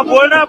बोल ना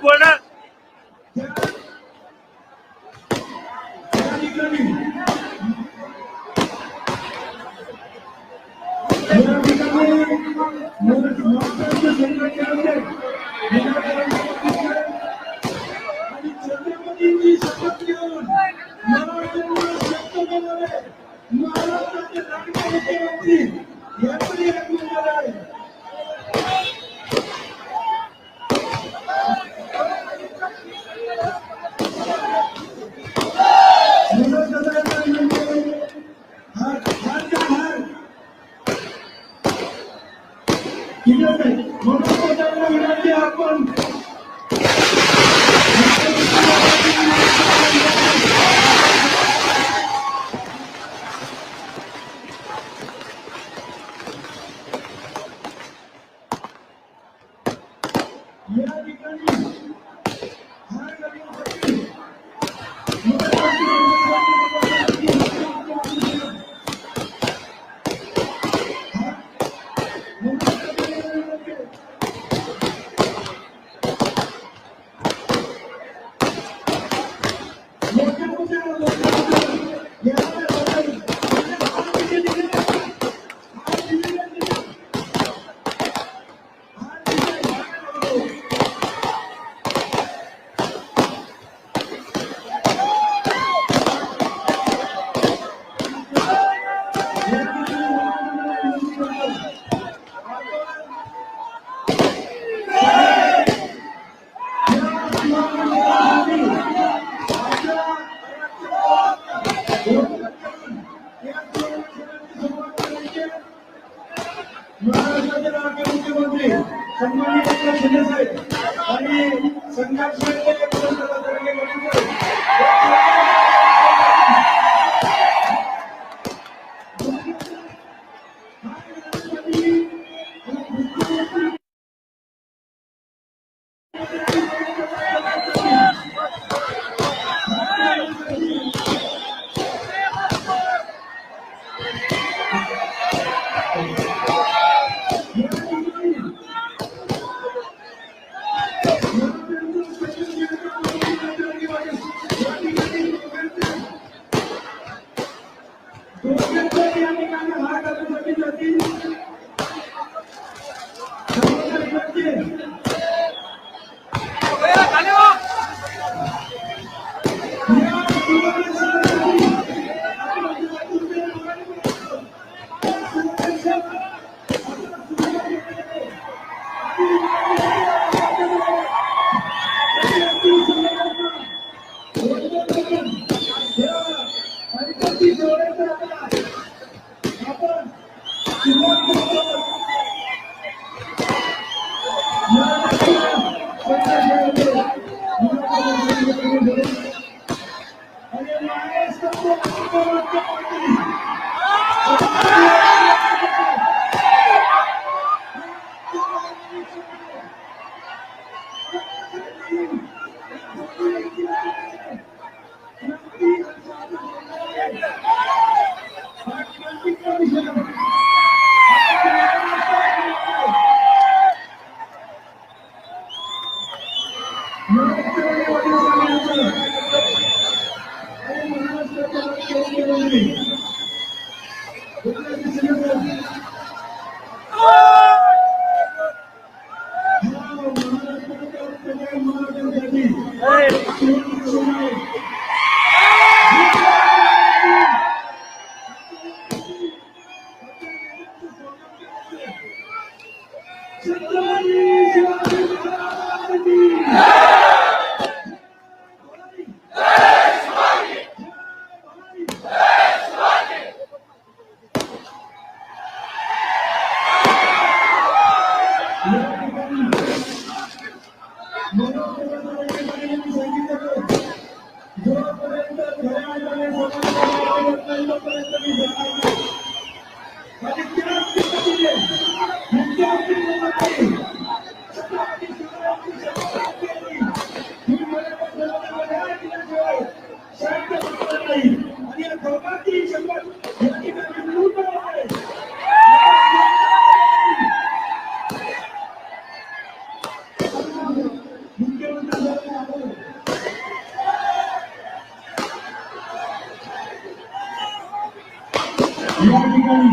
या ठिकाणी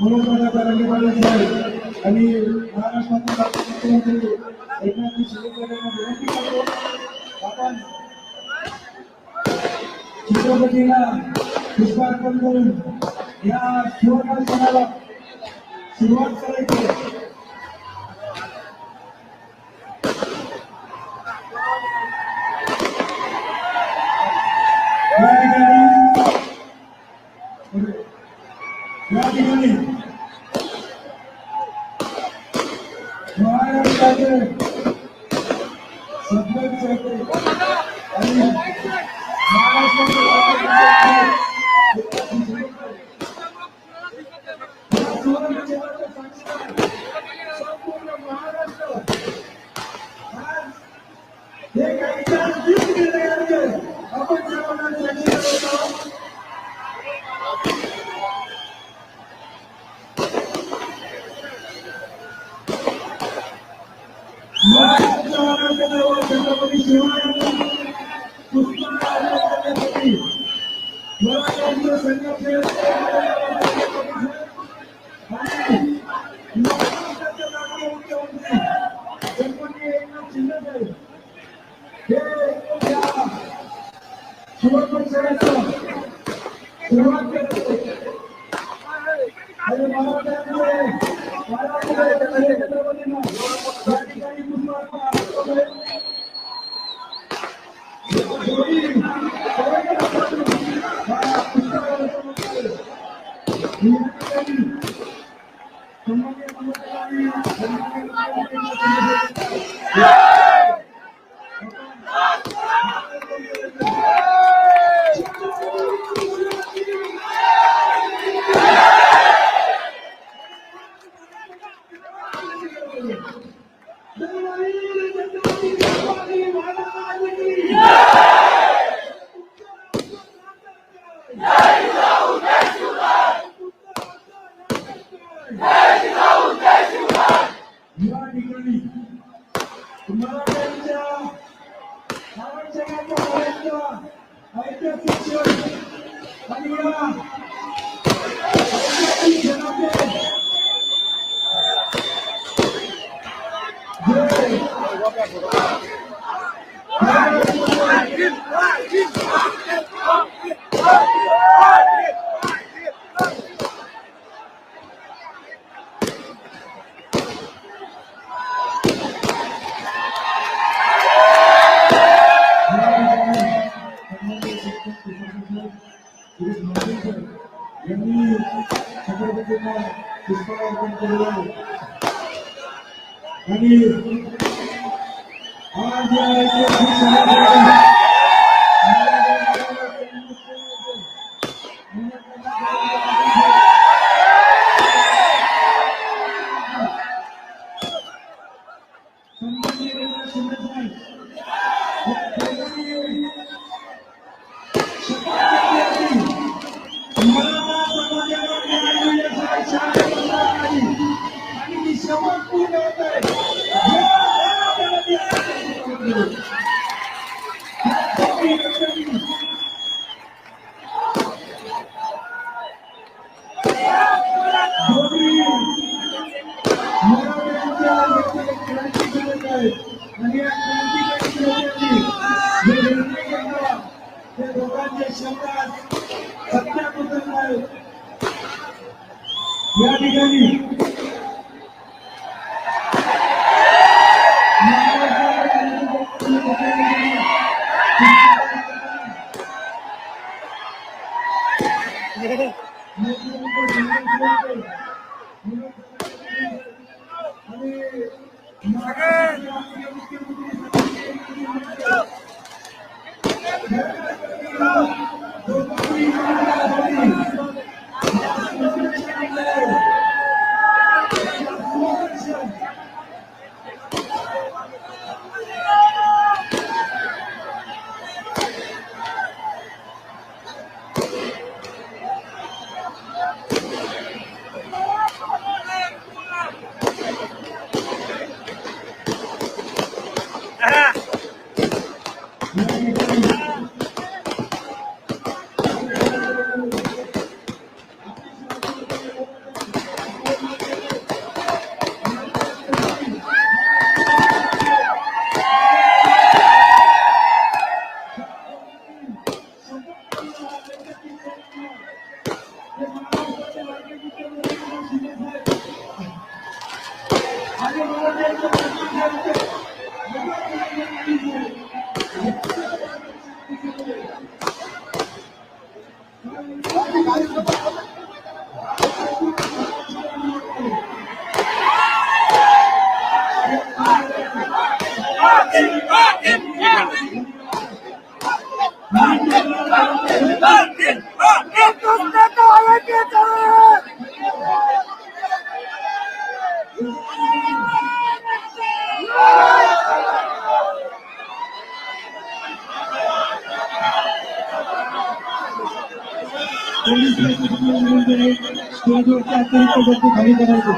मनोज तरंगे साहेब आणि महाराष्ट्राचे मुख्यमंत्री एकनाथ शिंदे यांना विनंती करतो आपण चित्रपतीला पुष्पार्पण करून या सुवर्ण सणाला सुरुवात करायची. या ठिकाणी महाराष्ट्राचे सरपंच आणि छत्रपती शिवाजी पोलीस स्टेजवरच्या अतिरिक्त गर्दी खाली करायची.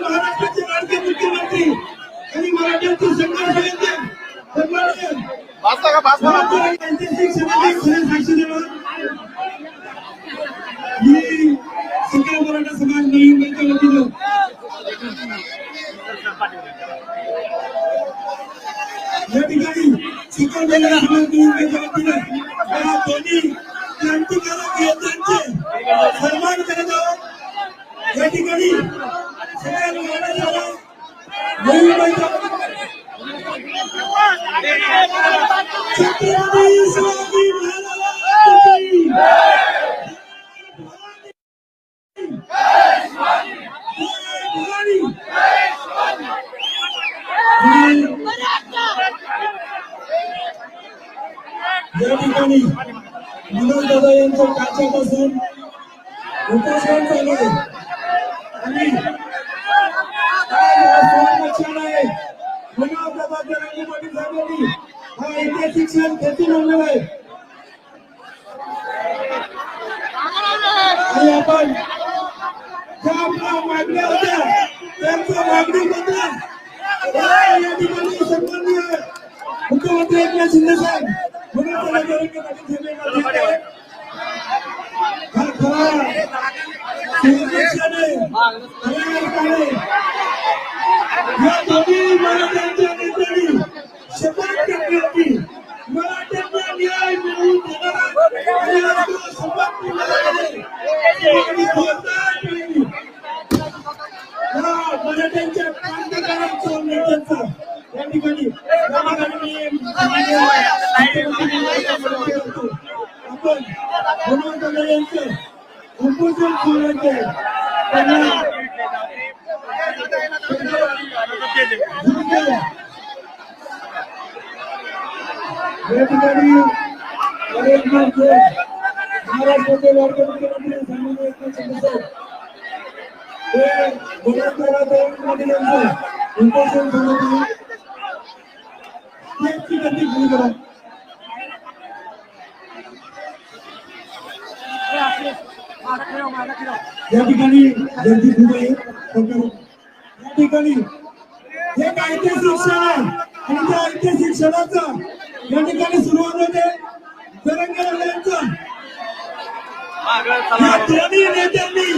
महाराष्ट्राचे लाडके मुख्यमंत्री आणि मराठ्यांचे संघर्ष सगळ्या मराठा समाज नवीन वतीनं या ठिकाणी सकल मराठा समाज नवीन वतीनं या दोन्ही क्रांतिकारक योद्ध्यांचे सन्मान करत आहोत. या ठिकाणी सगळ्या मराठा समाज नवीन छत्रपती शिवाजी या ठिकाणी मनोज दादा यांचं कालच्यापासून उपोषण चालू आहे आणि आहे मनोज दादाच्या रंगीपाटी साहेबांनी हा ऐतिहासिक क्षण खेचून आणलेला आहे आणि आपण ज्या आपल्या मागण्या होत्या त्यांच्या मागणीबद्दल या ठिकाणी सन्माननीय मुख्यमंत्री एकनाथ शिंदे साहेब या दोन्ही मराठ्यांच्या नेत्यांनी शपथ घेतली होती मराठ्यांना न्याय मिळवून देणारा शपथ मराठ्यांच्या क्रांतिकारक नेत्यांचा या ठिकाणी आपण मनोज दादा यांचं उपोषण सोडायचे या ठिकाणी अनेक माणसं महाराष्ट्राचे लाडके मुख्यमंत्री सन्माननीय एकनाथ शिंदे साहेब हे गुन्हेगार पाटील यांचं उपोषण सुरू आहे. त्याची गती पूर्ण करा. या ठिकाणी गर्दी खूप आहे. या ठिकाणी एक ऐतिहासिक क्षण आहे आणि त्या ऐतिहासिक क्षणाचा या ठिकाणी सुरुवात होते जरंगे यांचा. या दोन्ही नेत्यांनी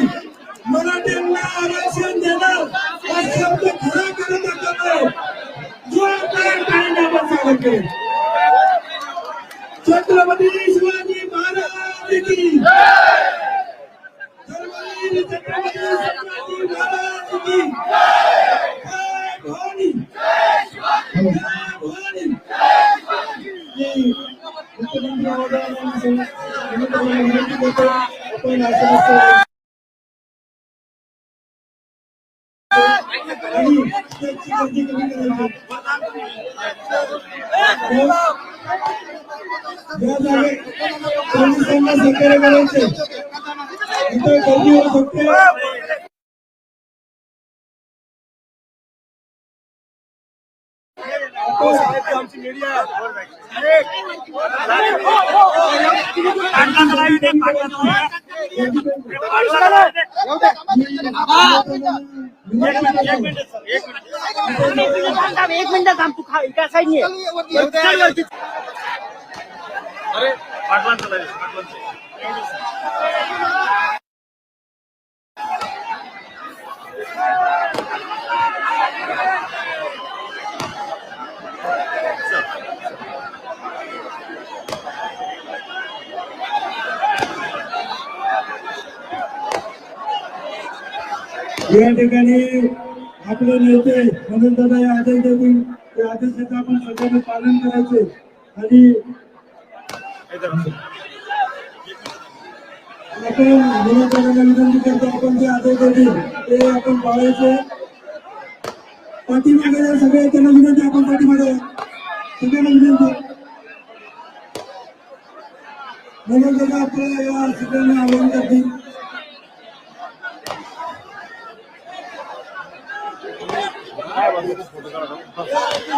मराठ्यांना आरक्षण देणार हा शब्द खरा करत असताना जोरदार टाळ्यांनी आपण स्वागत केले. छत्रपती शिवाजी महाराज की छत्रपती शिवाजी महाराज की जय भवानी जय भवानी. मुख्यमंत्री महोदयांनी आपण असं आणि त्याची गर्दी कमी करायची. या जागे पोलिसांना सहकार्य करायचे. इथे गर्दी होऊ शकते. आमची मीडिया एक मिनिट थांब तू खा एका साईडने अरे पाटलांचं या ठिकाणी आपले नेते म्हणून दादा या आदेश देतील त्या आदेशाचं आपण सगळ्यांनी पालन करायचे आणि आपण विनोदाला विनंती करतो आपण जे आदेश देतील ते आपण पाळायचे. पाठीमागे सगळे त्यांना विनंती आपण पाठीमागे सगळ्यांना विनंती म्हणून दादा आपल्याला या सगळ्यांना आवाहन करतील.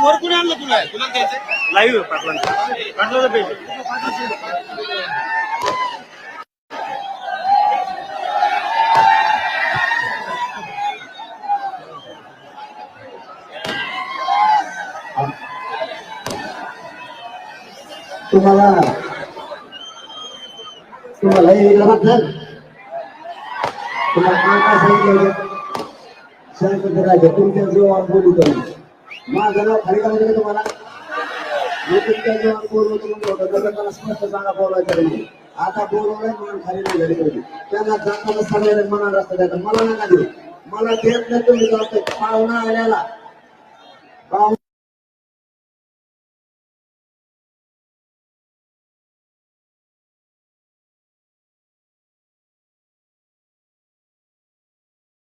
वरकून आणलं तुला तुला द्यायचं लाईव्ह पाटलांचं पेज तुम्हाला याबद्दल तुम्हाला काय सांगितलं राजा तुमच्या जीवावर बोलू करू. माझं नाव खाली काय तुम्हाला मी तुमच्या जीवावर बोलवतो म्हणलं होतं त्याचा मला स्पष्ट सांगा बोलायचं नाही. आता बोलवलंय म्हणून खाली नाही झाली पाहिजे. त्यांना जाताना सगळ्यांना मनात रस्ता द्यायचा मला नका देऊ. मला देत नाही तुम्ही जातो पाहुणा आल्याला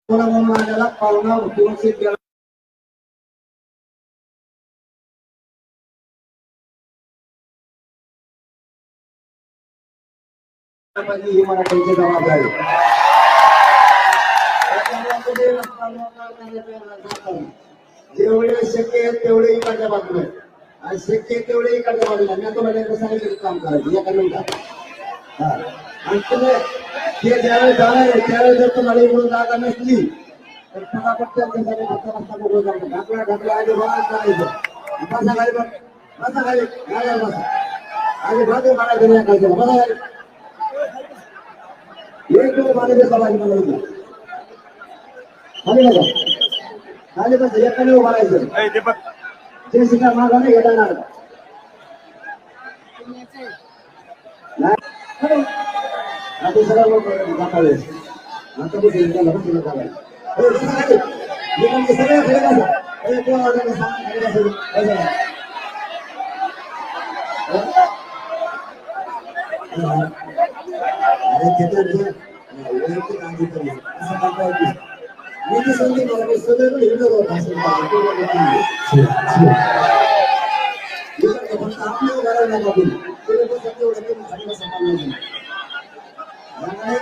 आल्याला पाहुणा सुरक्षित केला ही मराठ्यांची जबाबदारी. जेवढे शक्य आहे तेवढे इकडच्या बाजूला आणि शक्य आहे तेवढे इकडच्या बाजूला मी तुम्हाला सांगितलं काम करायचं एका मिनिटात. हा आणि तुम्ही ते ज्यावेळेस जाणार त्यावेळेस जर तुम्हाला इकडून जागा नसली तर फटाफट त्यांच्यासाठी फक्त रस्ता मोकळा करतो. ढाकला ढाकला आधी बघा करायचं बसा खाली बसा खाली गाड्यावर बसा आधी बाजू काढायचं नाही खायचं बसा खाली एक दोन पाणी सवाजी मला होती खाली बघा खाली बस एकाने उभा राहायचं ते शिकार मागा नाही येणार आता सगळं लोक जातावे आता बघ सगळ्या मी संधी मला सगळं हिंदू आपल्या रंगामधून त्याच्यासाठी एवढं कमी झालेलं सन्मान नाही झाला. त्यामुळे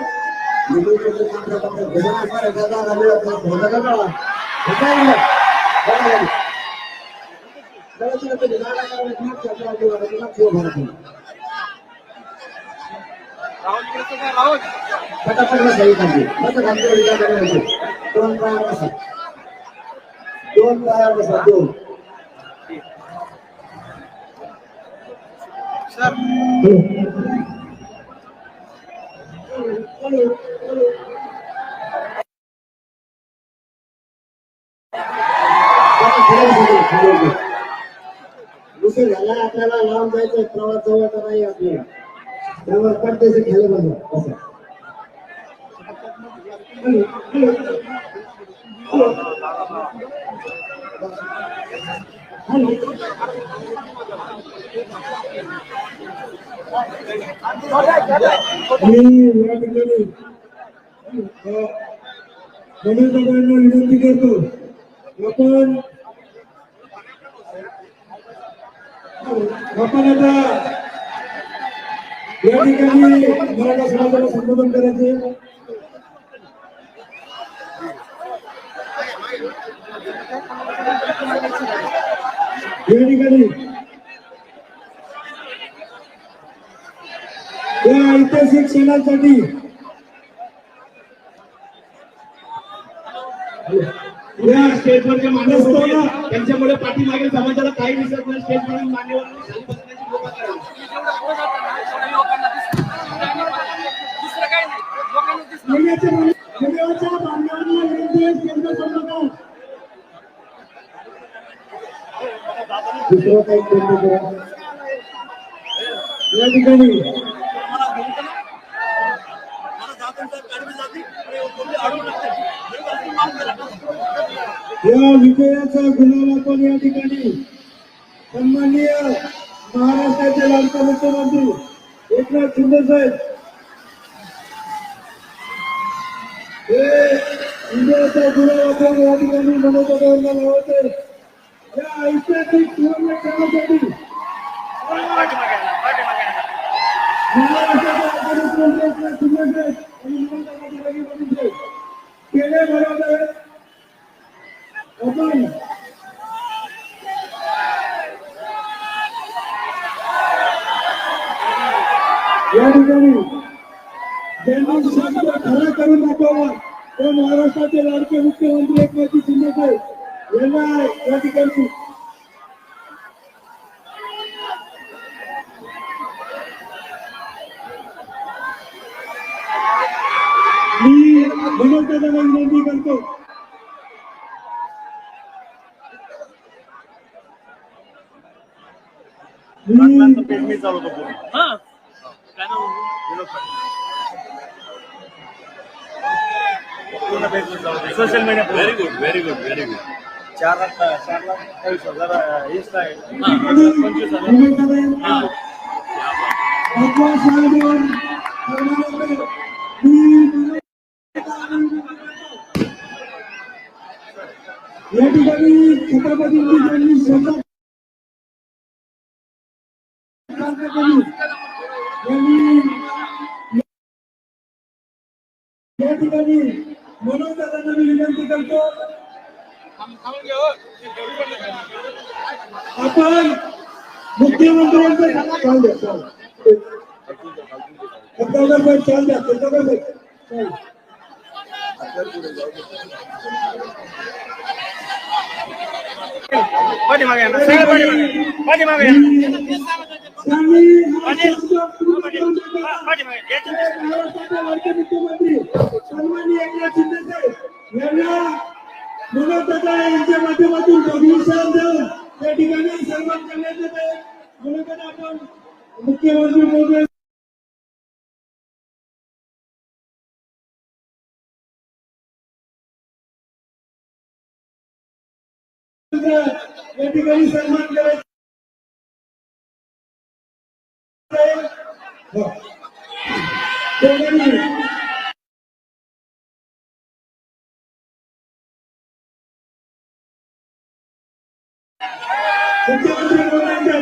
निवडणुकीचे कामकाज घडवून आणणाऱ्या दादा राहिलेला आपला भोजनाला मिळाला. होता आहे ना? बरोबर आहे. कळत नाही लाडा करायला किंवा चर्चा किंवा किंवा भारत पटापट सही खाली मग खाली विचार करायचे दोन पायावर बसा दोन दुसरं झाला आपल्याला लांब जायचं प्रवास जवळ तर नाही आपल्याला त्यावर पडद्याचे खाली बसा असं विनंती करतो आपण आता या ठिकाणी मराठा समाजाला संबोधन करायचे या ठिकाणी या ऐतिहासिक क्षणासाठी या स्टेजवरच्या मान्यवर त्यांच्यामुळे पाठीमागे समाजाला काही दिसत नाही स्टेजवरील मान्यवरांनी खाली बसण्याची कृपा करावी. मीडियाच्या बांधवांना विनंती आहे केंद्र सरकार दुसरं काही केलं करा या ठिकाणी या विजयाचा गुलाल आपण या ठिकाणी सन्माननीय महाराष्ट्राचे लाडके मुख्यमंत्री एकनाथ शिंदे साहेब हे विजयाचा गुलाल आपण या ठिकाणी मनोबलाला लावते या ऐतिहासिक सुवर्ण क्षणासाठी महाराष्ट्राचे मुख्यमंत्री एकनाथ शिंदे साहेब आणि ममता बॅनर्जी केले बरोबर आपण या ठिकाणी ज्यांनी शब्द खरा करून दाखवला तो महाराष्ट्राचे लाडके मुख्यमंत्री एकनाथ शिंदे साहेब यांना या ठिकाणी मी मनोजदादाला विनंती करतो मी चालवतो पूर्ण काय नाव Vinod Patil social media very good 4,40,000 insta आहे 25,000 या ठिकाणी छत्रपतींची जन्मी शंभर या ठिकाणी मनोजदादांना मी विनंती करतो आपण मुख्यमंत्र्यांचं चाल द्या चाल द्या पाठीमागे मुख्यमंत्री सन्माननीय एकनाथ शिंदे साहेब यांना मनोजदादा यांच्या माध्यमातून भगवीशान देऊन त्या ठिकाणी सन्मान करण्यात येत आहे मनोजदादा आपण मुख्यमंत्री महोदय या ठिकाणी सन्मान करायचा मुख्यमंत्री महोदयांच्या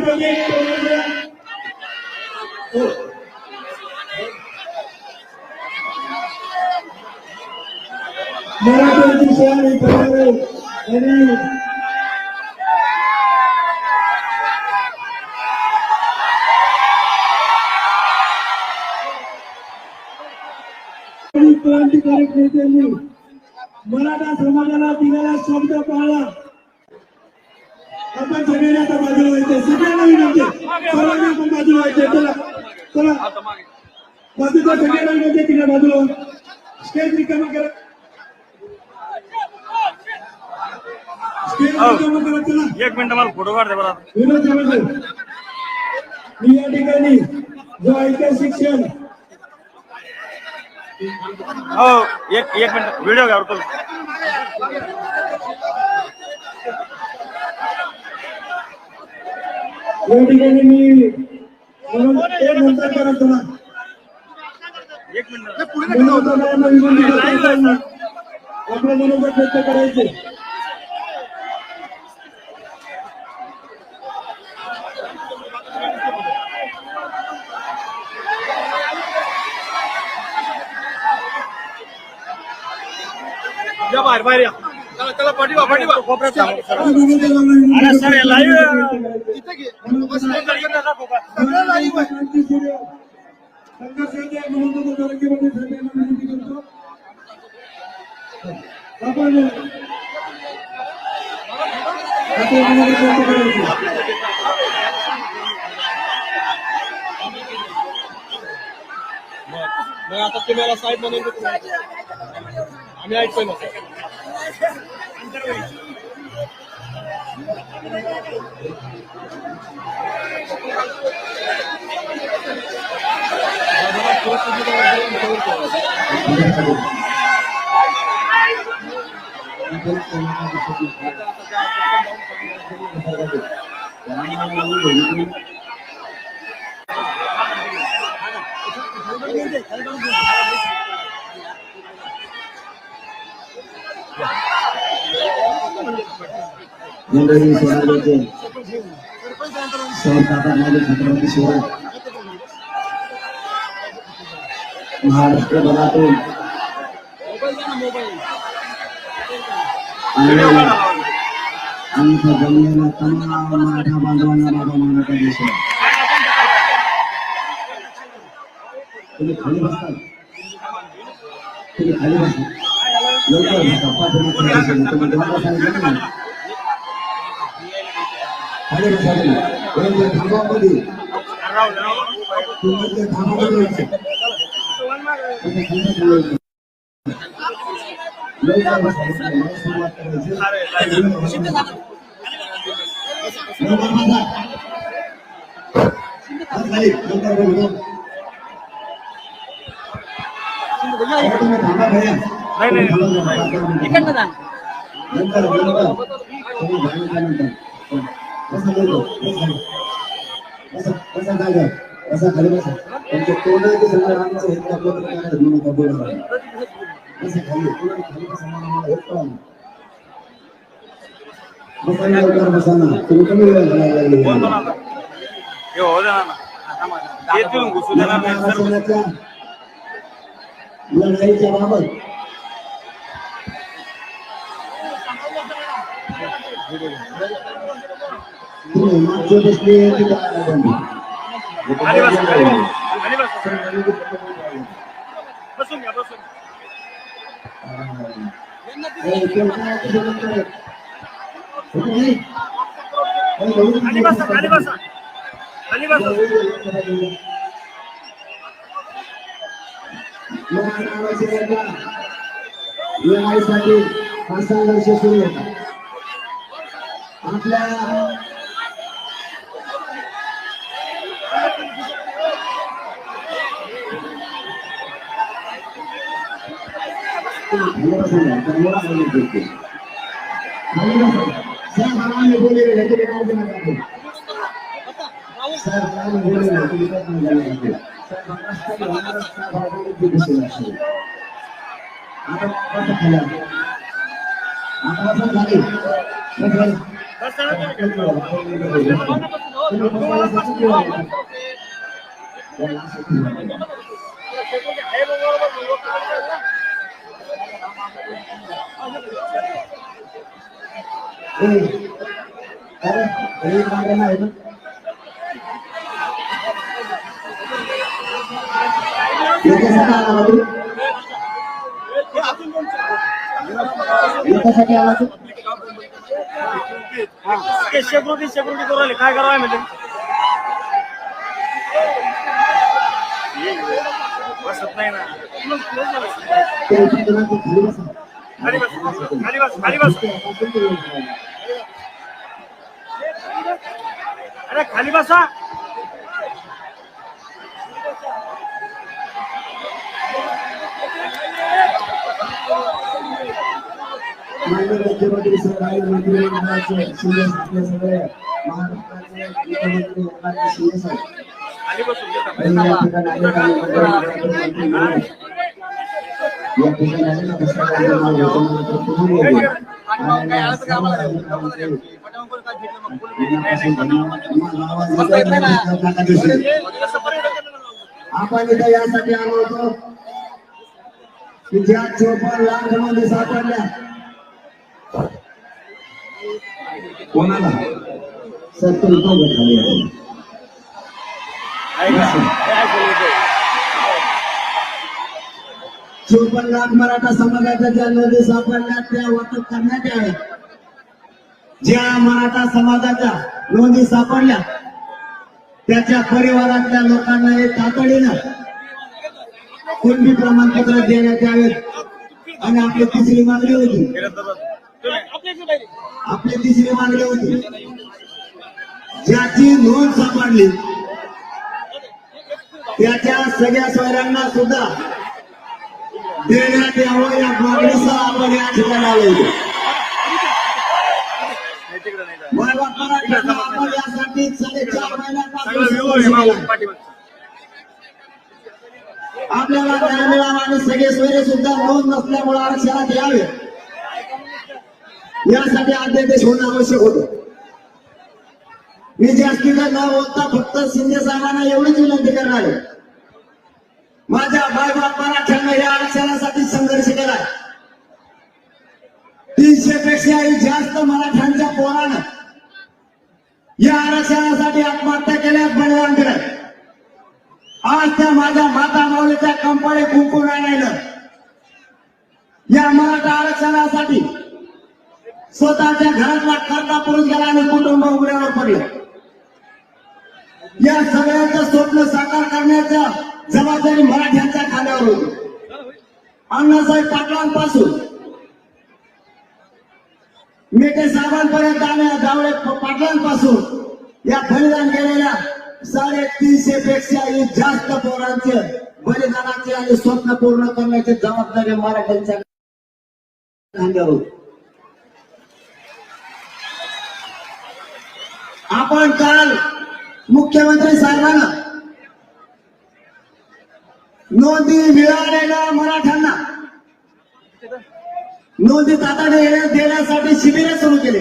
मराठ्यांची शान करणारे आणि क्रांतिकारक नेत्यांनी मराठा समाजाला दिलेला शब्द पाळला. आपण सगळ्यांना आता बाजूला व्हायचे, सगळ्यांना विनंती, सर्वांना आपण बाजूला व्हायचे. चला चला बाजूला सगळ्यांना विनंती की बाजूला व्हा. स्टेज रिकामा करा, स्टेज रिकामा करा. चला 1 मिनिट मला फोटो काढ दे बरं. विनोद चव्हाण, मी या ठिकाणी जो ऐतिहासिक क्षण हो एक मिनिट व्हिडिओ काढतो. या ठिकाणी मी नंतर करा. चला 1 मिनिट आपल्या मनोगत व्यक्त करायचे. या बाहेर या. चला पाठीवा कोपऱ्यात थांबा. अरे सर लाईव्ह तिथे घे. सगळं लाईव्ह आहे. संघर्षाच्या मनोगत जरांगीमध्ये सगळ्यांना विनंती करतो. आपण मनोगत व्यक्त करायचे. मग आता तुम्हाला साईड मध्ये आम्ही ऐकतोय ना. मंडळी समाजाचे संस्थापक छत्रपती शिवाजी महाराष्ट्रभरातून आमच्या जमलेल्या तमाम मराठा बांधवांना माझा मानाचा देश आहे. तुम्ही खाली बसता, तुम्ही खाली बसा लवकर तुम्ही तुम्हाला सांगितलं ना खाली बसा. तुम्ही थांबामध्ये तुम्ही थांबामध्ये लवकर बसा. सुरुवात करायची. खाली लवकर बसा. तुम्ही थांबा भैया. नाही इकडनं जा. नंतर तुम्ही झाल्यानंतर बसा लवकर. बसा जागा बसा खाली बसा. तुमच्या तोंडाचे सगळं आमचं हे आपलं काय म्हणून का बोलणार बसा खाली. कोणी खाली बसा मला हेच कळलं. बसा लवकर बसा ना. तुम्ही कमी वेळ घालायला लागले. हो दे ना. येथून घुसू दे ना. महाराष्ट्राच्या लढाईच्या बाबत तुम्ही मागचे बसले ते काय खाली बस खाली बस बसून घ्या बसून. खाली बसा खाली बसा खाली बसा. लढाईसाठी हा संघर्ष सुरू होता. आपल्या बोले त्यांना सुखी बनवा. एक मार्गाने आहे ना याच्यासाठी आला तू याच्यासाठी आला तू सेक्युरिटी करू राहिले काय करावं म्हणजे बसत नाही ना त्यांची तुला ती खाली बसा. खाली बस खाली बस खाली बस अरे खाली बसा माननीय राज्यमंत्री सर आणि मंत्रिमंडळाचे शिंदे साहेब सगळे महाराष्ट्राचे मुख्यमंत्री एकनाथ शिंदे साहेब खाली बसून या ठिकाणी आले आणि मंत्री या ठिकाणी आले ना आपण इथं यासाठी आलो होतो की ज्या 54 लाख मध्ये सापडल्या कोणाला सत्तर रुपये झाले 54 लाख मराठा समाजाच्या ज्या नोंदी सापडल्या त्या वाटप करण्यात याव्या. ज्या मराठा समाजाच्या नोंदी सापडल्या त्याच्या परिवारातल्या लोकांना हे तातडीनं कुणबी प्रमाणपत्र देण्यात यावेत. आणि आपली तिसरी मागणी होती ज्याची नोंद सापडली त्याच्या सगळ्या सोयऱ्यांना सुद्धा देण्यात यावं या मागणीसह आपण या ठिकाणी आलो होतो. आपण यासाठी 4.5 महिन्यापासून आपल्याला न्याय मिळावा आणि सगळे सोयरे सुद्धा नोंद नसल्यामुळे आरक्षणात यावे यासाठी अध्यादेश होणं आवश्यक होतं. मी जास्तीचं न बोलता फक्त शिंदे साहेबांना एवढीच विनंती करणार आहे. माझ्या बायबाप मराठ्यांना या आरक्षणासाठी संघर्ष केलाय. 300 पेक्षाही जास्त मराठ्यांच्या पोरानं या आरक्षणासाठी आत्महत्या केल्यात, बलिदान दिलं. आज त्या माझ्या माता माऊलीच्या कंपाळी कुंकून आणायला या मराठा आरक्षणासाठी स्वतःच्या घरातला करता पुरुष गेला आणि कुटुंब उघड्यावर पडलं. या सगळ्यांचं स्वप्न साकार करण्याच्या जबाबदारी मराठ्यांच्या खांद्यावर होती. अण्णासाहेब पाटलांपासून मेटे साहेबांपर्यंत आणि जावळे पाटलांपासून या बलिदान केलेल्या 350 पेक्षाही जास्त पोरांचे बलिदानाचे आणि स्वप्न पूर्ण करण्याची जबाबदारी मराठ्यांच्या खांद्यावर होती. आपण काल मुख्यमंत्री साहेबांना नोंदी मिळालेल्या मराठ्यांना नोंदी तातडीने देण्यासाठी शिबिरे सुरू केले.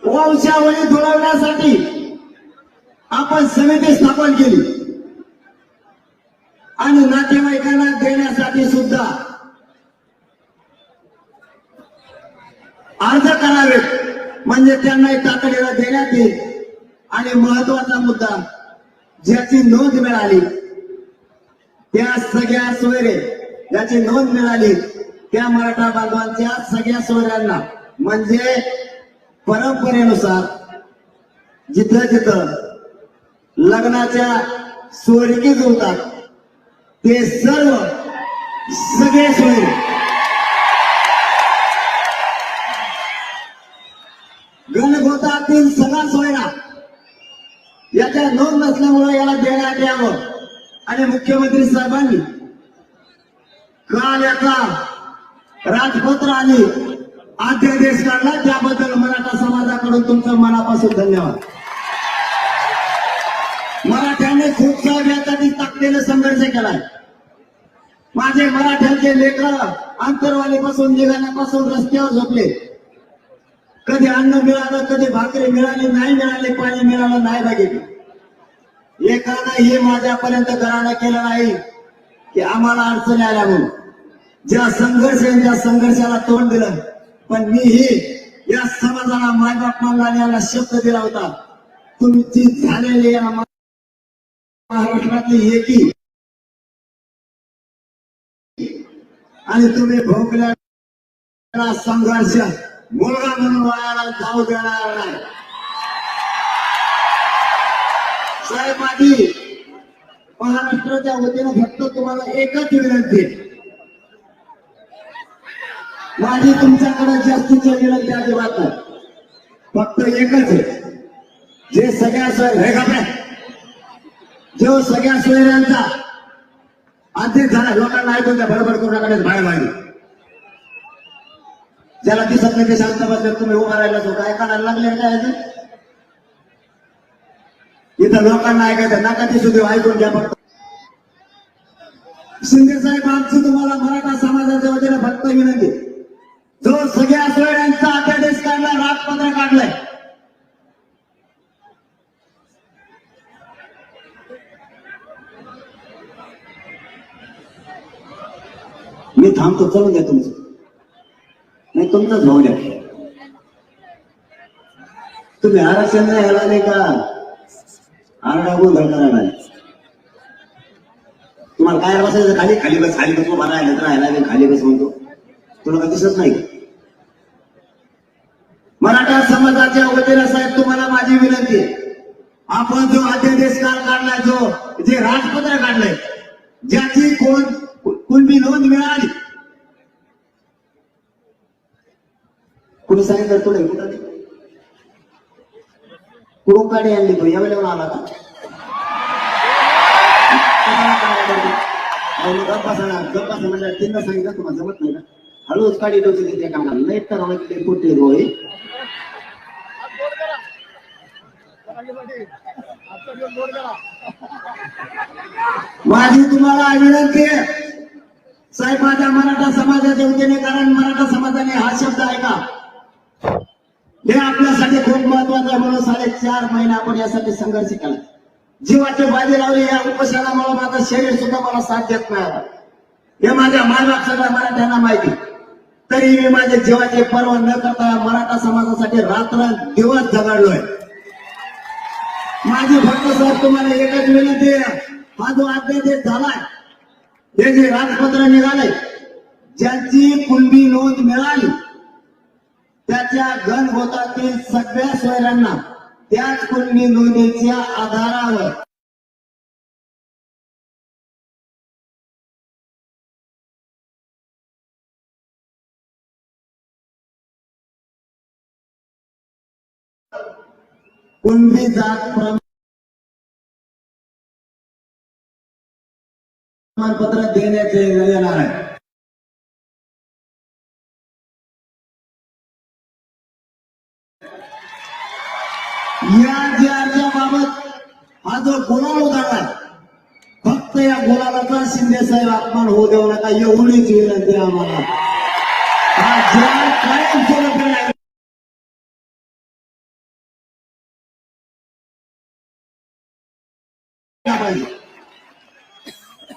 वंशावली जुळवण्यासाठी आपण समिती स्थापन केली आणि नातेवाईकांना देण्यासाठी सुद्धा अर्ज करावेत म्हणजे त्यांना तातडीला देण्यात येईल. आणि महत्वाचा मुद्दा ज्याची नोंद मिळाली त्या सगळ्या सोयरे ज्याची नोंद मिळाली त्या मराठा बांधवांच्या सगळ्या सोयऱ्यांना म्हणजे परंपरेनुसार जिथं जिथं लग्नाच्या सोयरीकी जुळतात ते सर्व सगळे सोयरे गणगोतातील सगळा सोयरा याच्या नोंद नसल्यामुळे याला देण्यात यावं. आणि मुख्यमंत्री साहेबांनी काल याचा राजपत्र आणि अध्यादेश काढला त्याबद्दल मराठा समाजाकडून तुमचं मनापासून धन्यवाद. मराठ्याने खूप साहेब यासाठी ताकदीने संघर्ष केलाय. माझे मराठ्यांचे लेकर आंतरवालीपासून निघाल्यापासून रस्त्यावर झोपले. कधी अन्न मिळालं, कधी भाकरी मिळाली नाही मिळाली, पाणी मिळालं नाही बघितलं. एखादं हे माझ्यापर्यंत घराणं केलं नाही की आम्हाला अडचणी आल्या म्हणून. ज्या संघर्षाला तोंड दिलं, पण मीही या समाजाला मायबाप मानला याला शब्द दिला होता, तुमची झालेली या महाराष्ट्रातली एकी आणि तुम्ही भोगलेला संघर्ष मुलगा म्हणून वायाला जाऊ देणार नाही. साहेब, माझी महाराष्ट्राच्या वतीनं फक्त तुम्हाला एकच विनंती आहे. माझी तुमच्याकडे जास्तीची विनंती अजिबात नाही, फक्त एकच आहे. जे सगळ्या जो सगळ्या सोयऱ्यांचा अध्यक्ष झाला, लोकांना ऐकून द्या, बरोबर करू नका बाहेर बाहेर. ज्याला दिसत नाही ते शांत बसले, तुम्ही उभा राहिला तो काय काढायला लागले काय? इथं लोकांना ऐकायचं नका, ते सुद्धा ऐकून घ्या. फक्त शिंदे साहेब, आमची तुम्हाला मराठा समाजाच्या वतीने फक्त विनंती, जो सगळ्या सोयऱ्यांचा अध्यादेश काढला, राजपत्र काढलाय, मी थांबतो, चलून द्या तुमचं, नाही तुमचंच भाऊ द्या. तुम्ही आरक्षण नाही ह्याला नाही का आरडा गोंधळ करायला? तुम्हाला काय बसायचं? खाली खाली बस, खाली बस, उभा राहिलं तर राहायला खाली बस म्हणतो, तुला काय दिसत नाही? मराठा समाजाच्या वतीने साहेब तुम्हाला माझी विनंती आहे, आपण जो अध्यादेश काढलाय, जे राजपत्र काढलंय, ज्याची कुणबी नोंद मिळाली, कुणी सांगितलं तुला कुठं कुठून काढी आणली तो यावेळेला आला का? गप्पा म्हणजे तीनदा सांगितलं तुम्हाला जमत नाही का? हळूच काढी डोकी त्या कामाला नाही तर कुठे रोय. माझी तुम्हाला विनंती आहे साहेब, माझ्या मराठा समाजाच्या वतीने, कारण मराठा समाजाने हा शब्द ऐका, हे आपल्यासाठी खूप महत्वाचं आहे. म्हणून 4.5 महिने आपण यासाठी संघर्ष केला, जीवाची बाजी लावली. या उपोषणामुळे माझं शरीर सुद्धा मला साथ देत नाही, हे माझ्या मायबाप सगळ्या मराठ्यांना माहिती. तरी मी माझ्या जीवाची पर्वा न करता मराठा समाजासाठी रात्र दिवस झगडलोय. माझी फक्त साहेब तुम्हाला एकच विनंती आहे, हा जो अध्यादेश झालाय, हे जे राजपत्र निघाले, ज्यांची कुणबी नोंद मिळाली, त्याच्या घनगोतातील सगळ्या सोयऱ्यांना त्याच कुणबी नोंदीच्या आधारावर कुणबी जात प्रमाणपत्र देण्याचे येणार आहे. या बाबत हा जो गुन्हा उदाहरण, फक्त या गुन्हाचा शिंदे साहेब अपमान होऊ देऊ नका, एवढीच विनंती आम्हाला. हा ज्या कायम स्वरूपाने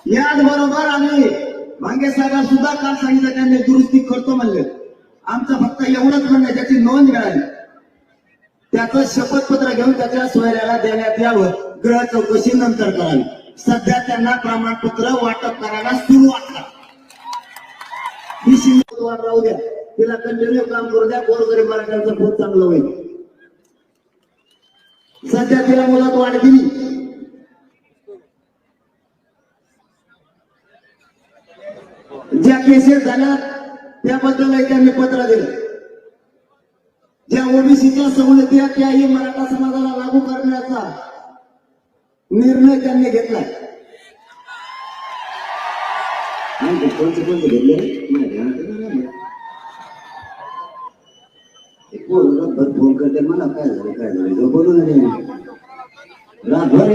याचबरोबर आम्ही भांगे साहेब सुद्धा काल सांगितलं, त्यांनी दुरुस्ती करतो म्हणले. आमचं फक्त एवढंच म्हणणं, ज्याची नोंद मिळाली त्याचं शपथपत्र घेऊन त्याच्या सोयऱ्याला देण्यात यावं. गृह चौकशी नंतर करावी. सध्या त्यांना प्रमाणपत्र वाटप करायला सुरुवात करा. ही शिंदे राहू द्या, तिला कंटिन्यू काम करू द्या, गोरगरीब मराठ्यांचं खूप चांगलं होईल. सध्या तिला मुदत वाढ दिली, ज्या केसेस झाल्या त्याबद्दल त्यांनी पत्र दिलं. ज्या ओबीसीच्या सवलती त्याही मराठा समाजाला लागू करण्याचा निर्णय त्यांनी घेतलाय. फोन करते मला, काय झालं बोलू नये रातभर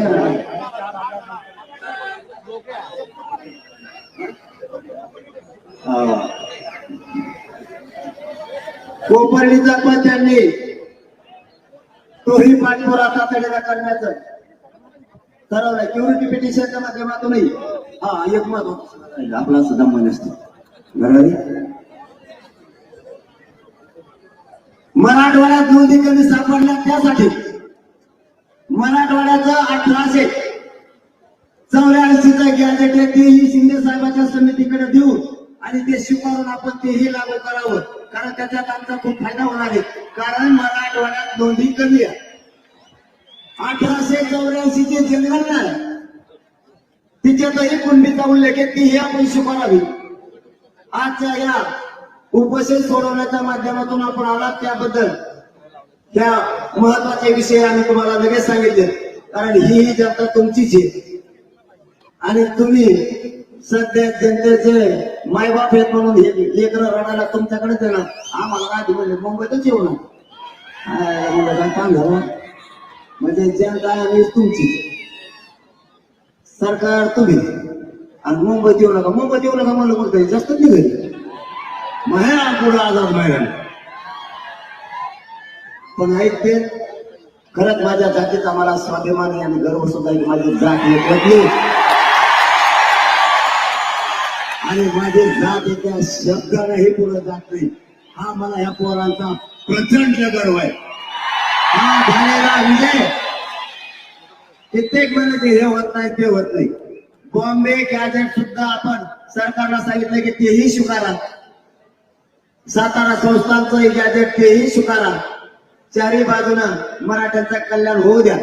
कोपर्डीचा पण त्यांनी तोही पाठपुरावा तातडीने करण्याचं ठरवलंय क्युरिटी पिटिशनच्या माध्यमातूनही हा एक महत्वाचा आपला सुद्धा मन असतो. बरोबर आहे? मराठवाड्यात नोंदी कमी सापडल्या त्यासाठी मराठवाड्याचं 1884चं गॅजेट आहे तेही शिंदे साहेबांच्या समितीकडे देऊ आणि ते स्वीकारून आपण तेही लागू करावं, कारण त्याच्यात आमचा खूप फायदा होणार आहे. कारण मराठवाड्यात नोंदी कमी आहे. 1884ची जनगणना आहे तिच्यातही कुंडीचा उल्लेख आहे तीही आपण स्वीकारावी. आजच्या या उपोषण सोडवण्याच्या माध्यमातून आपण आलात त्याबद्दल त्या महत्वाचे विषय आम्ही तुम्हाला लगेच सांगितले, कारण ही जनता तुमचीच आहे आणि तुम्ही सध्या जनतेचे मायबाप आहेत म्हणून हे लेकरं रडायला तुमच्याकडेच येणार. आम्हाला आधी म्हणजे मुंबईतच येऊ ना काम झालं म्हणजे जनता आम्ही तुमची, सरकार तुम्ही आणि मुंबईत येऊ नका. मुंबईत येऊ नका म्हणलं मग जास्त निघेल महिना पुढे आजाद महिना. पण ऐकते खरंच माझ्या जातीचा मला स्वाभिमान आहे आणि गर्व सुद्धा आहे. माझी जात बदली आणि माझी जात एका शब्दानेही पुढे जात नाही. हा मला या पोरांचा प्रचंड गर्व आहे. हा झालेला विजय कित्येक महिन्याचे हे होत नाही ते होत नाही. बॉम्बे गॅजेट सुद्धा आपण सरकारला सांगितलं की तेही स्वीकारा. सातारा संस्थांचं गॅजेट तेही स्वीकारा. चारही बाजूनं मराठ्यांचं कल्याण होऊ द्या.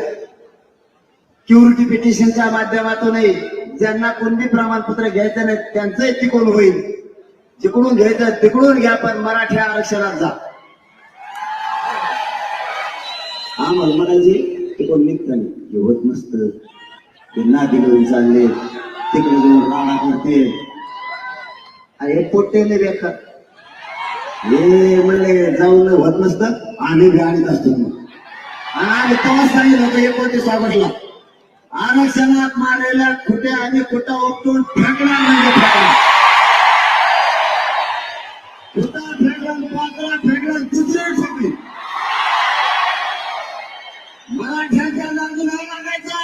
क्युरिटी पिटिशनच्या माध्यमातूनही ज्यांना कोणती प्रमाणपत्र घ्यायचं नाही त्यांचंही तिकडून होईल. जिकडून घ्यायचं तिकडून घ्या पण मराठी आरक्षणात जा. आम्हाला म्हणायचे तिकडून निघतं हे होत नसतं, ते नादी घेऊन चालले तिकडे जाऊन राणा करते हे पोट्टे नाही रेखा हे म्हणले जाऊन होत नसतं आम्ही गाडीत असतो. आणि आम्ही तेव्हा सांगितलं होतं 29 ऑगस्टला आरक्षणात मारलेल्या खुट्या आणि खुटा उपटून फेकणार म्हणजे खुटा फेकला पात्रा फेकला दुसरी ठोकली. मराठ्यांच्या नादी नाही लागायचा.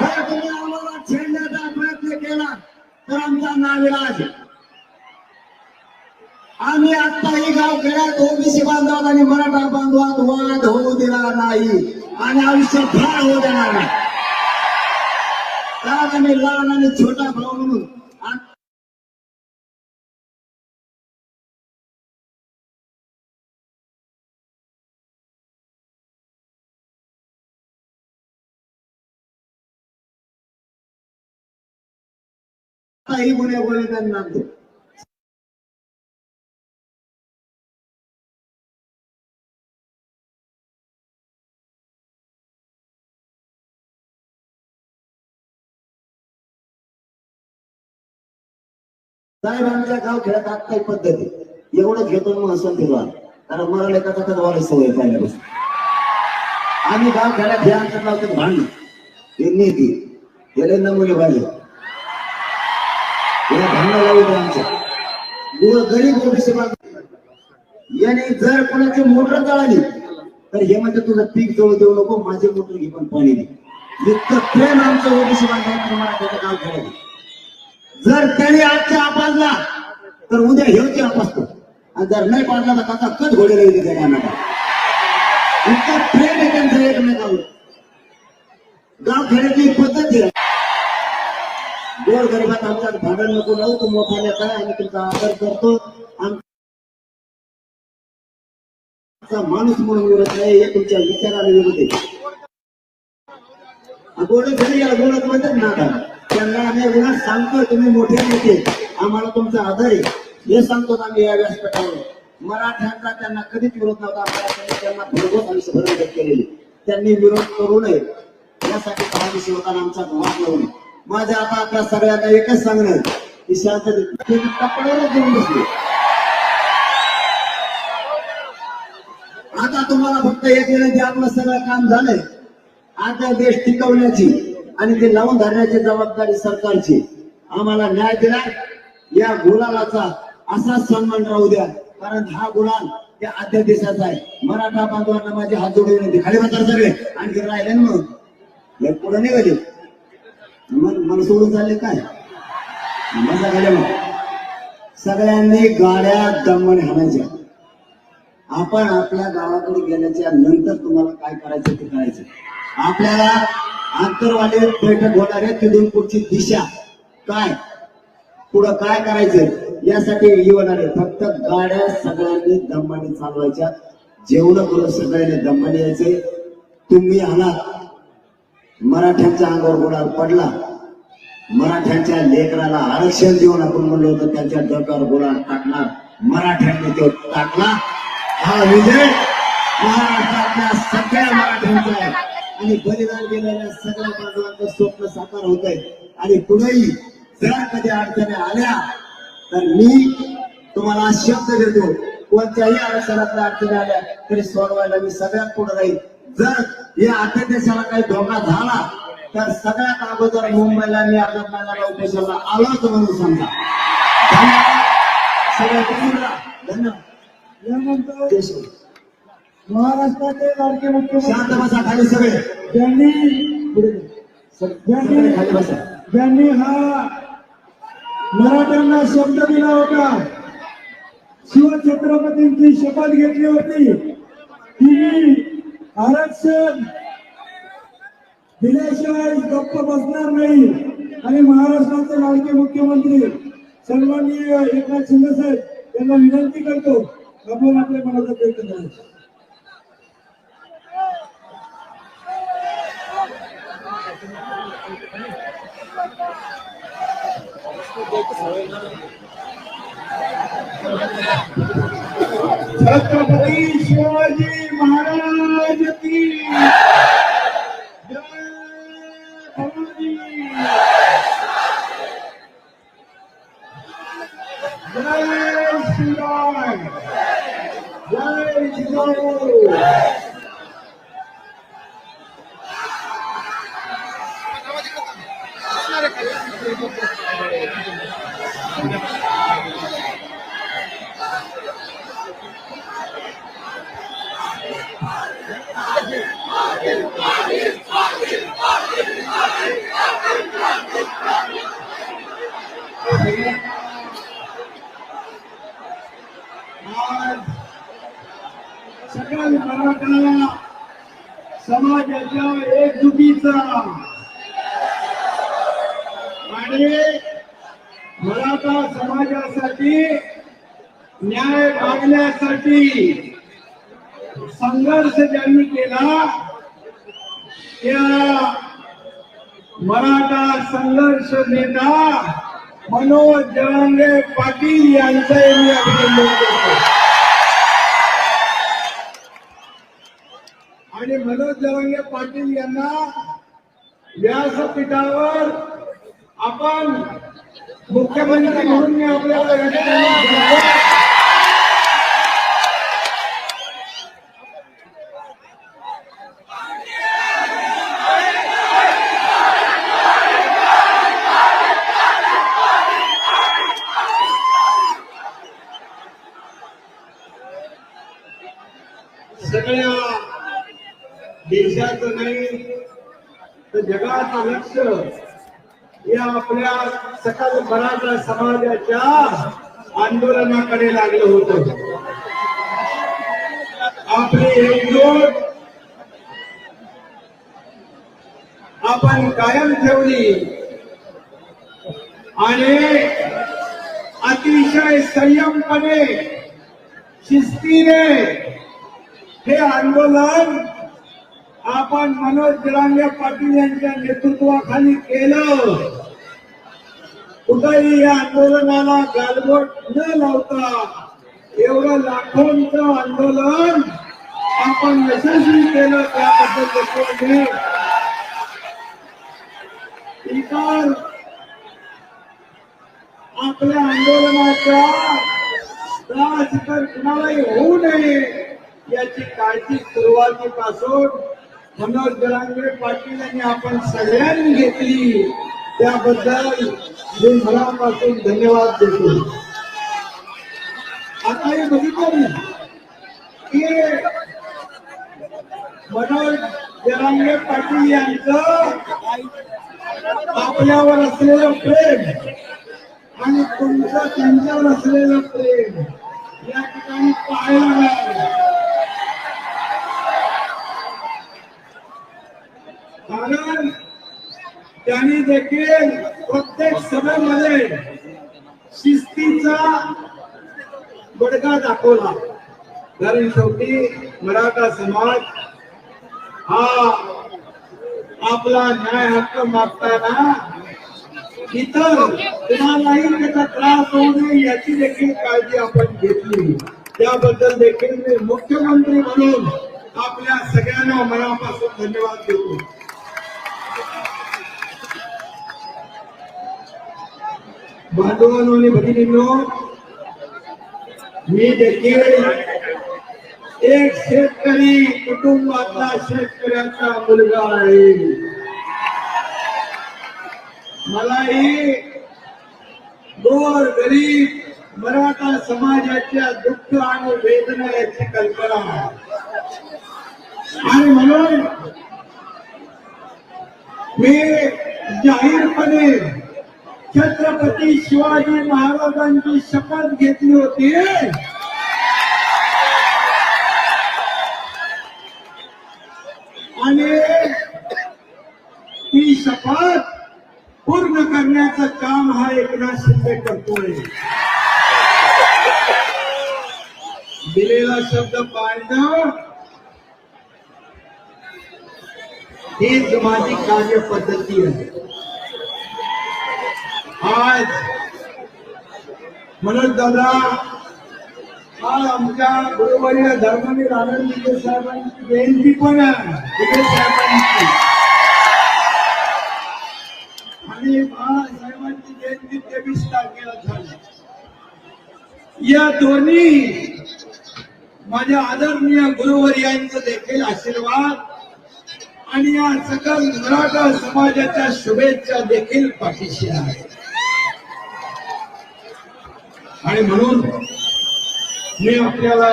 जर तुम्ही आम्हाला छेडण्याचा प्रयत्न केला तर आमचा नाविलाज. आम्ही आत्ताही गावखेड्यात ओबीसी बांधवात आणि मराठा बांधवात वाद होऊ दिला नाही आणि आयुष्य फार होऊ देणार नाही. कारण आम्ही लहान आणि छोटा भाऊ म्हणून आताही गुन्हे त्यांना नांदतो. साहेब आमच्या गाव खेळात आत्ता एक पद्धती एवढंच घेतो मग असं फिरवा, कारण मला लेखाचा कधवाला सवय पहिल्यापासून. आम्ही गाव खेळात हे आमच्या गावचं भांडण हे नीती गेले नमुने पाहिजे भांडण लावतो आमचं गरीब ओबीसी याने जर कोणाची मोटर जळाली तर हे म्हणजे तुझं पीक जळू देऊ नको, माझे मोटर घे पण पाणी दे. इतकं प्रेम आमचं ओबीसी बांधवांचं मराठ्याच्या गाव खेळात. जर त्याने आजच्या आपाजला तर उद्या हेवची आपासतो आणि जर नाही पाडला तर त्याचा कच घोडेला येते त्या गाण्याला. इतकं प्रेम आहे त्यांचं एकमेकावर. गाव खेळाची पद्धत आहे. गोर गरीबात आमच्यात भांडण नको लावू, तो मोठा नेता आहे आणि तुमचा आदर करतो. आमचा माणूस म्हणून विरोध आहे, हे तुमच्या विचाराला विरोध आहे. गोड घरी गेला गोडच म्हणतात ना आता त्यांना आम्ही उलट सांगतोय तुम्ही मोठे नेते आम्हाला तुमचा आदर आहे हे सांगतो आम्ही या व्यासपीठावर. मराठ्यांचा त्यांना कधीच विरोध नव्हता. मराठ्यांनी त्यांना भरघोस आयुष्यभर मदत केलेली. त्यांनी विरोध करू नये यासाठी काही शिवताना आमचा वाद लावू नये. माझ्या आता आपल्या सगळ्यांना एकच सांगणं की शांततेत कपड्यावर देऊन बसले. आता तुम्हाला फक्त एक विनंती, आपलं सगळं काम झालंय. आता देश टिकवण्याची आणि ते लावून धरण्याची जबाबदारी सरकारची. आम्हाला न्याय दिला या गुलालाचा असाच सन्मान राहू द्या, कारण हा गुलाल त्या अध्यादेशाचा आहे. मराठा बांधवांना माझे हात जोडून विनंती, खाली बसा सगळे आणखी राहिले ना मग हे पुढे निघाले मग मला सोडून चालले काय मजा गेले मग सगळ्यांनी गाड्या दमाने हाणायच्या आपण आपल्या गावाकडे गेल्याच्या नंतर तुम्हाला काय करायचं ते करायचं आपल्याला आंतरवाले बैठक होणार आहे तिथून पुढची दिशा काय पुढं काय करायचं यासाठी येणार आहे फक्त गाड्या सगळ्यांनी दमाने चालवायच्या जेवण करून सगळ्यांनी दमाने यायचे तुम्ही आलात मराठ्यांच्या अंगावर गुलाल पडला मराठ्यांच्या लेकराला आरक्षण देऊन आपण म्हणलं होतं त्यांच्या डोक्यावर गुलाल टाकणार मराठ्यांनी तो टाकला हा विजय महाराष्ट्रातल्या सगळ्या मराठ्यांचा आहे आणि बलिदान गेलेल्या सगळ्या बांधवांचं स्वप्न साकार होत आहे आणि पुढेही जर कधी अडचणी आल्या तर मी तुम्हाला शब्द देतो कोणत्याही आरक्षणातल्या अडचणी आल्या तरी सोडवायला मी सगळ्यात पुढे राहील जर या अखंड देशाला काही धोका झाला तर सगळ्यात अगोदर मुंबईला मी आझाद उद्देशाला आलोच म्हणून समजा धन्यवाद धन्यवाद यानंतर महाराष्ट्राचे लाडके मुख्यमंत्री शांत बसा खाली सगळे खाली बसा ज्यांनी हा मराठ्यांना शब्द दिला होता शिवछत्रपतींची शपथ घेतली होती की आरक्षण दिल्याशिवाय गप्प बसणार नाही आणि महाराष्ट्राचे लाडके मुख्यमंत्री सन्माननीय एकनाथ शिंदे साहेब यांना विनंती करतो आपण आपल्या मनाचा व्यक्त करायचा छत्रपती शिवाजी महाराज की जय भवानी जय श्रीराम जय जिजाऊ सगळ्या मराठा समाजाच्या एकजुटीचा आणि मराठा समाजासाठी न्याय मागण्यासाठी संघर्ष ज्यांनी केला त्या मराठा संघर्ष नेता मनोज जरांगे पाटील यांचे मी अभिनंदन करतो आणि मनोज जरांगे पाटील यांना व्यासपीठावर आपण मुख्यमंत्री म्हणून मी आपल्याला या ठिकाणी सगळ्या देशाचं नाही तर जगाचं लक्ष या आपल्या सकल मराठा समाजाच्या आंदोलनाकडे लागलं होतं आपली एकजूट आपण कायम ठेवली आणि अतिशय संयमपणे शिस्तीने हे आंदोलन आपण मनोज जरांगे पाटील यांच्या नेतृत्वाखाली केलं कुठेही या आंदोलनाला गालबोट न लावता एवढं लाखोंचं आंदोलन आपण यशस्वी केलं त्याबद्दल इतर आपल्या आंदोलनाचा त्रास इतर कुणालाही होऊ नये याची काळजी सुरुवातीपासून मनोज जरांगे पाटील यांनी आपण सगळ्यांनी घेतली त्याबद्दल मी मनापासून धन्यवाद देतो आता हे बघितलं की मनोज जरांगे पाटील यांचं आपल्यावर असलेलं प्रेम आणि तुमचं त्यांच्यावर असलेलं प्रेम या ठिकाणी पाहायला मिळालं. कारण त्यांनी देखील प्रत्येक सभेमध्ये शिस्तीचा बडगा दाखवला. कारण शेवटी मराठा समाज हा आपला न्याय हक्क मागताना इतर कुणालाही त्याचा त्रास होऊ नये याची देखील काळजी आपण घेतली. त्याबद्दल देखील मी मुख्यमंत्री म्हणून आपल्या सगळ्यांना मनापासून धन्यवाद देतो. बांधवांनो आणि भगिनींनो, मी देखील एक शेतकरी कुटुंबातला शेतकऱ्याचा मुलगा आहे. मलाही गोर गरीब मराठा समाजाच्या दुःख आणि वेदना याची कल्पना आहे. आणि म्हणून मी जाहीरपणे छत्रपती शिवाजी महाराजांची शपथ घेतली होती. आणि ती शपथ पूर्ण करण्याचं काम हा एकनाथ शिंदे करतोय. दिलेला शब्द पाळणं हीच माझी कार्यपद्धती आहे. आज मनोज दादा, आज आमच्या गुरुवर्य धर्मवीर आनंद दिघे साहेबांची जयंती पण आहे. दिघे साहेबांची आणि बाळासाहेबांची जयंती 23 तारखेला झाली. या दोन्ही माझ्या आदरणीय गुरुवर्यांचं देखील आशीर्वाद आणि या सकल मराठा समाजाच्या शुभेच्छा देखील पाठीशी आहे. आणि म्हणून मी आपल्याला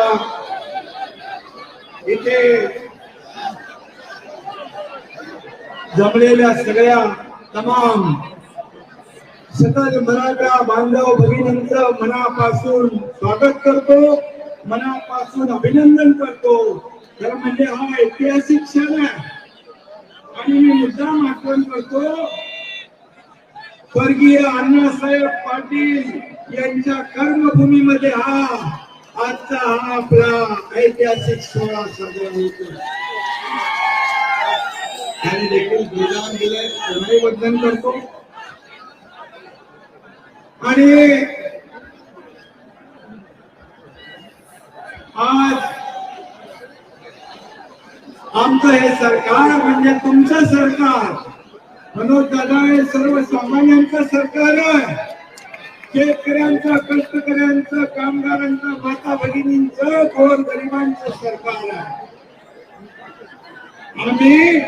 इथे जमलेल्या सगळ्या तमाम सकल मराठा बांधव भगिनींचं मनापासून स्वागत करतो, मनापासून अभिनंदन करतो. खरं म्हणजे हा ऐतिहासिक क्षण आहे. आणि मी मुद्दाम आठवण करतो, स्वर्गीय अण्णासाहेब पाटील यांच्या कर्मभूमीमध्ये आजचा हा आपला ऐतिहासिक सोहळा साजरा होतो. त्यांनी देखील बलिदान दिलंय, त्यांनाही वंदन करतो. आणि आज आमचं हे सरकार म्हणजे तुमचं सरकार, मनोज दादा हे सर्वसामान्यांचं सरकार आहे. शेतकऱ्यांचं, कष्टकऱ्यांचं, कामगारांचं, माता भगिनींचं, गोर गरिबांचं सरकार आहे. आम्ही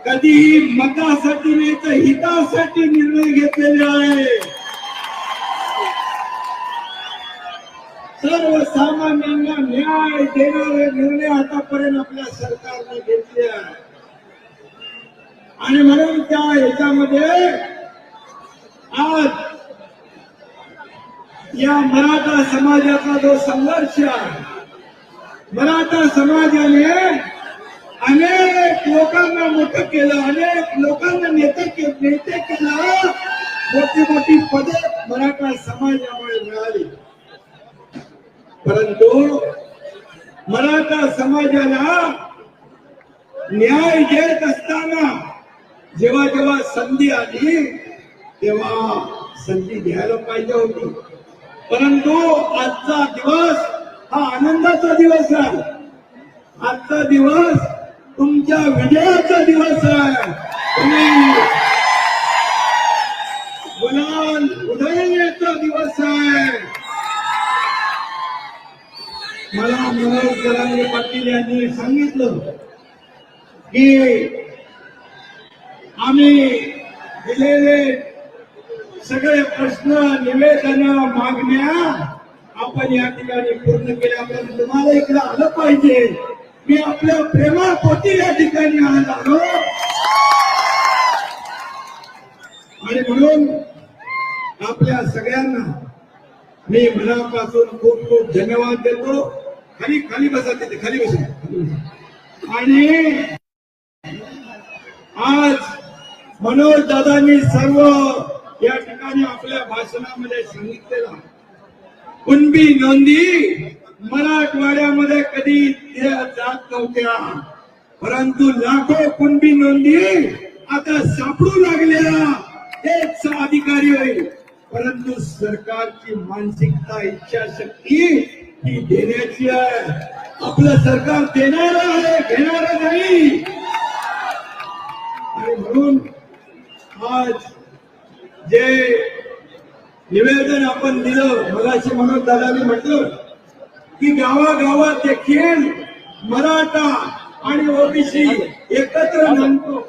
कधीही मतासाठी नाही तर हितासाठी निर्णय घेतलेले आहे. सर्वसामान्यांना न्याय देणारे निर्णय आतापर्यंत आपल्या सरकारने घेतले आहे. आणि म्हणून त्या ह्याच्यामध्ये आज या मराठा समाजाचा जो संघर्ष आहे, मराठा समाजाने अनेक लोकांना मोठं केलं, अनेक लोकांना नेते केलं, मोठी मोठी पदे मराठा समाजामुळे मिळाली. परंतु मराठा समाजाला न्याय देत असताना जेव्हा जेव्हा संधी आली तेव्हा संधी घ्यायला पाहिजे होती. परंतु आजचा दिवस हा आनंदाचा दिवस आहे. आजचा दिवस तुमच्या विजयाचा दिवस आहे. तुम्ही गुलाल उधळण्याचा दिवस आहे. मला मनोज जरांगे पाटील यांनी सांगितलं की आम्ही दिलेले सगळे प्रश्न, निवेदन, मागण्या आपण या ठिकाणी पूर्ण केल्या. पण तुम्हाला इकडे आलं पाहिजे मी आपल्या प्रेमापोटी या ठिकाणी आज आलो आणि म्हणून आपल्या सगळ्यांना मी मनापासून खूप खूप धन्यवाद देतो. खाली खाली बसा, तिथे खाली बसा. आणि आज मनोज दादांनी सर्व या ठिकाणी आपल्या भाषणामध्ये सांगितलेलं, कुणबी नोंदी मराठवाड्यामध्ये कधी जात नव्हत्या, परंतु लाखो कुणबी नोंदी आता सापडू लागल्या. हेच अधिकारी होईल, परंतु सरकारची मानसिकता, इच्छाशक्ती ही देण्याची आहे. आपलं सरकार देणार आहे, घेणार नाही. आणि म्हणून आज जे निवेदन आपण दिलं, मगाशी मनोज दादांनी म्हटलं की गावागावात देखील मराठा आणि ओबीसी एकत्र नांदतो,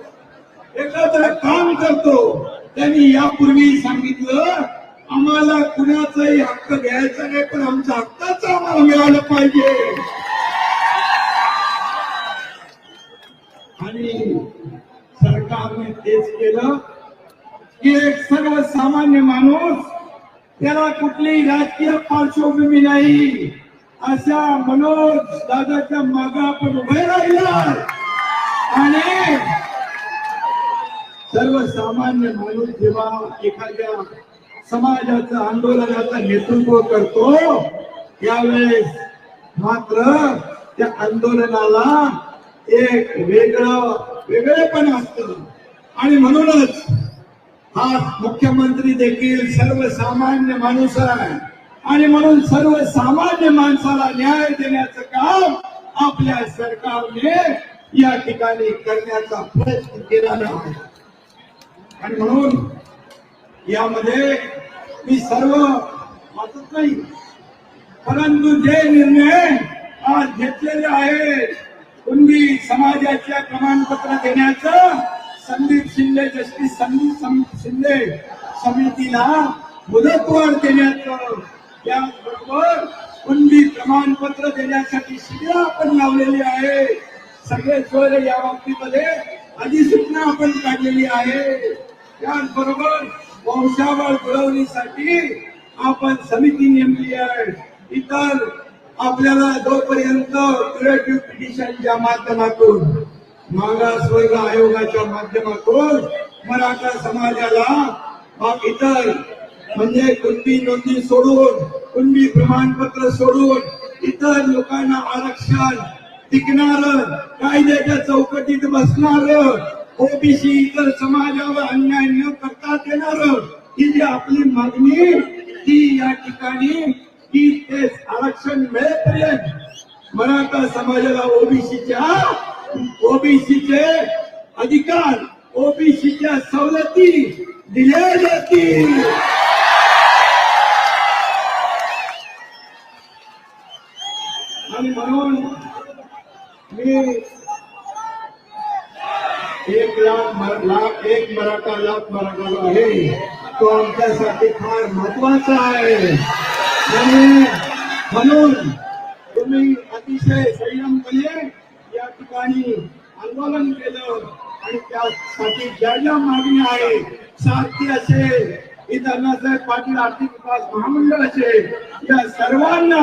एकत्र काम करतो. त्यांनी यापूर्वी सांगितलं, आम्हाला कुणाचाही हक्क घ्यायचा नाही, पण आमच्या हक्काचं आम्हाला मिळालं पाहिजे. आणि सरकारने तेच केलं की एक सर्वसामान्य माणूस, त्याला कुठलीही राजकीय पार्श्वभूमी नाही, अशा मनोज दादाच्या मागे आपण उभे राहिला. आणि सर्वसामान्य माणूस जेव्हा एखाद्या समाजाचं आंदोलनाचं नेतृत्व करतो, त्यावेळेस मात्र त्या आंदोलनाला एक वेगळेपण असतं. आणि म्हणूनच हा मुख्यमंत्री देखील सर्वसामान्य माणूस आहे. आणि म्हणून सर्वसामान्य माणसाला न्याय देण्याचं काम आपल्या सरकारने या ठिकाणी करण्याचा प्रयत्न केलेला आहे. आणि म्हणून यामध्ये मी सर्व वाचत नाही, परंतु जे निर्णय आज घेतलेले आहेत, कुणबी समाजाच्या प्रमाणपत्र देण्याचं, संदीप शिंदे जस्टिस संदीप शिंदे समितीला मुदतवाढ देण्याचं, त्याचबरोबर कुणबी प्रमाणपत्र देण्यासाठी शिबिर आपण लावलेली आहे. सगळे सोय या बाबतीमध्ये अधिसूचना आपण काढलेली आहे. त्याचबरोबर वंशावळ जुळवणीसाठी आपण समिती नेमली आहे. इतर आपल्याला जोपर्यंत क्रिएटिव्ह पिटिशनच्या माध्यमातून, मागासवर्ग आयोगाच्या माध्यमातून मराठा समाजाला इतर म्हणजे कुणबी नोंदी सोडून, कुणबी प्रमाणपत्र सोडून इतर लोकांना आरक्षण टिकणार, कायद्याच्या चौकटीत बसणार, ओबीसी इतर समाजावर अन्याय न करता येणार, ही जी आपली मागणी ती या ठिकाणी की ते आरक्षण मिळेपर्यंत मराठा समाजाला ओबीसीचे अधिकार, ओबीसीच्या सवलती दिल्या जातील. आणि म्हणून मी 1 मराठा लाख मराठा आहे, तो आमच्यासाठी फार महत्वाचा आहे. म्हणून तुम्ही अतिशय संयमपणे या ठिकाणी आंदोलन केलं आणि त्यासाठी ज्या ज्या मागण्या आहे, सारथी असेल, इतर अण्णासाहेब पाटील आर्थिक विकास महामंडळ असेल, या सर्वांना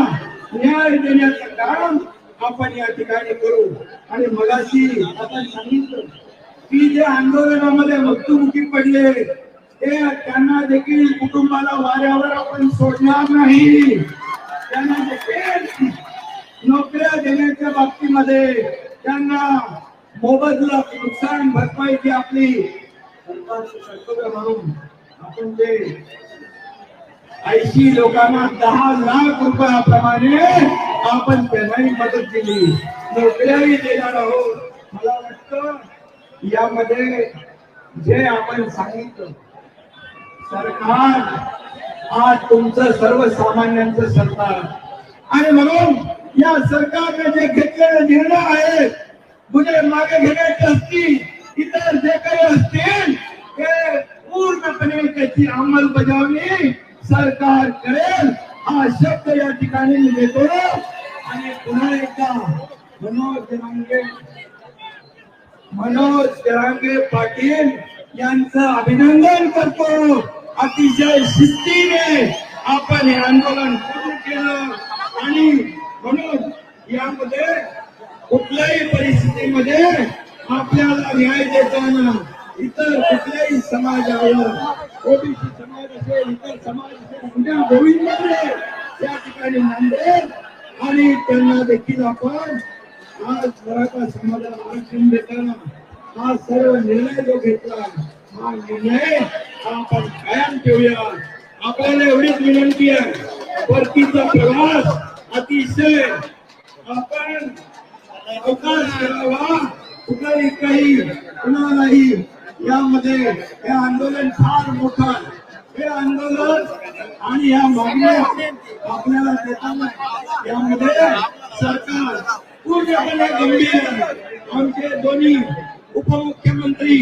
न्याय देण्याचं काम आपण या ठिकाणी करू. आणि मगाशी आपण सांगितलं की जे आंदोलनामध्ये मृत्युमुखी पडले, त्यांना देखील कुटुंबाला वाऱ्यावर आपण सोडणार नाही. त्यांना देखील नोकऱ्या देण्याच्या बाबतीमध्ये त्यांना मोबदला, नुकसान भरपाईची आपली सरकारचं कर्तव्य म्हणून आपण ते 80 लोकांना 10 लाख रुपयाप्रमाणे आपण त्यांनाही मदत दिली, नोकऱ्याही देणार आहोत. मला वाटतं यामध्ये जे आपण सांगितलं, सरकार आज तुमचं सर्वसामान्यांचं सरकार. आणि म्हणून या सरकारने जे घेतलेले निर्णय आहेत, पुढे मागे घेण्याचे असतील, इतर जे काही असतील, ते पूर्णपणे त्याची अंमलबजावणी सरकार करेल, हा शब्द या ठिकाणी मी देतो. आणि पुन्हा एकदा मनोज जरांगे पाटील यांचं अभिनंदन करतो. अतिशय शिस्तीने आपण हे आंदोलन सुरू केलं आणि म्हणून यामध्ये कुठल्याही परिस्थितीमध्ये आपल्याला न्याय देताना इतर कुठल्याही समाजावर ओबीसी समाज असेल, इतर समाज असेल, उद्या गोविंदमध्ये या ठिकाणी नांदेड आणि त्यांना देखील आपण आज मराठा समाजाला आरक्षण देताना हा सर्व निर्णय जो घेतला हा निर्णय आपण कायम ठेवूया. आपल्याला एवढीच विनंती आहे, परतीचा प्रवास अतिशय आपण अवकाश करावा. कुठलाही काही कुणालाही यामध्ये हे आंदोलन फार मोठं आहे. हे आंदोलन आणि या मागण्या आपल्याला देताना यामध्ये सरकार पूर्णपणे गंभीर आहे. आमचे दोन्ही उपमुख्यमंत्री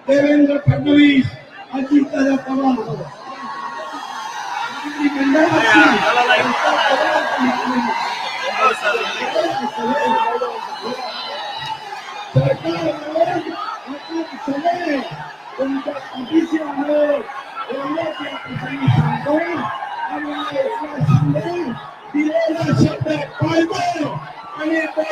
देवेंद्र फडणवीस, अजितदादा पवार तुमच्या पाठीशी आहे एवढंच या ठिकाणी सांगतो आणि दिलेला शब्द पाळतो आणि ते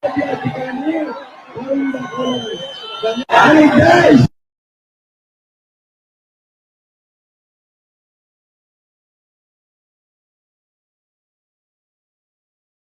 या ठिकाणी आणि देश